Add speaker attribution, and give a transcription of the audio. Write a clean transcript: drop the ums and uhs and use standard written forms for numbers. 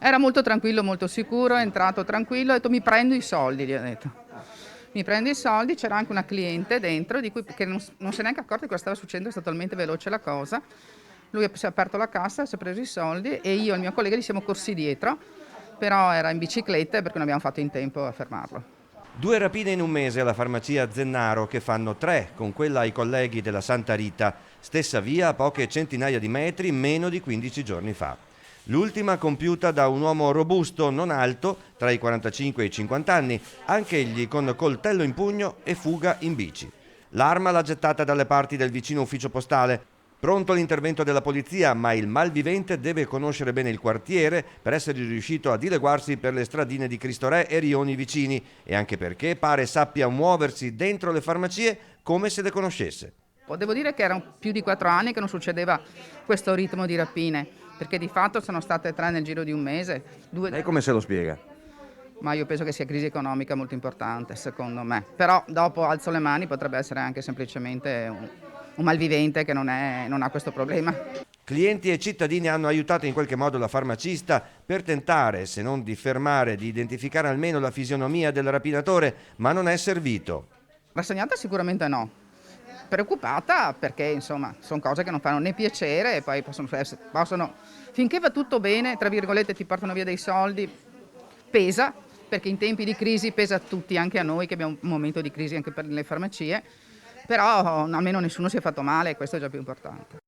Speaker 1: Era molto tranquillo, molto sicuro, è entrato tranquillo, ha detto mi prendo i soldi, gli ha detto. Mi prendo i soldi, c'era anche una cliente dentro di cui che non si è neanche accorta di cosa stava succedendo, è stata talmente veloce la cosa. Lui si è aperto la cassa, si è preso i soldi e io e il mio collega gli siamo corsi dietro, però era in bicicletta perché non abbiamo fatto in tempo a fermarlo.
Speaker 2: 2 rapine in un mese alla farmacia Zennaro, che fanno 3 con quella ai colleghi della Santa Rita, stessa via a poche centinaia di metri meno di 15 giorni fa. L'ultima compiuta da un uomo robusto, non alto, tra i 45 e i 50 anni, anch'egli con coltello in pugno e fuga in bici. L'arma l'ha gettata dalle parti del vicino ufficio postale. Pronto l'intervento della polizia, ma il malvivente deve conoscere bene il quartiere per essere riuscito a dileguarsi per le stradine di Cristo Re e rioni vicini, e anche perché pare sappia muoversi dentro le farmacie come se le conoscesse.
Speaker 1: Devo dire che erano più di 4 anni che non succedeva questo ritmo di rapine, perché di fatto sono state 3 nel giro di un mese,
Speaker 2: Lei
Speaker 1: 2,
Speaker 2: come se lo spiega?
Speaker 1: ma io penso che sia crisi economica molto importante, secondo me. Però dopo alzo le mani, potrebbe essere anche semplicemente un malvivente che non ha questo problema.
Speaker 2: Clienti e cittadini hanno aiutato in qualche modo la farmacista per tentare, se non di fermare, di identificare almeno la fisionomia del rapinatore, ma non è servito.
Speaker 1: Rassegnata sicuramente no. Preoccupata perché insomma sono cose che non fanno né piacere e poi finché va tutto bene, tra virgolette ti portano via dei soldi, pesa, perché in tempi di crisi pesa a tutti, anche a noi che abbiamo un momento di crisi anche per le farmacie, però almeno nessuno si è fatto male e questo è già più importante.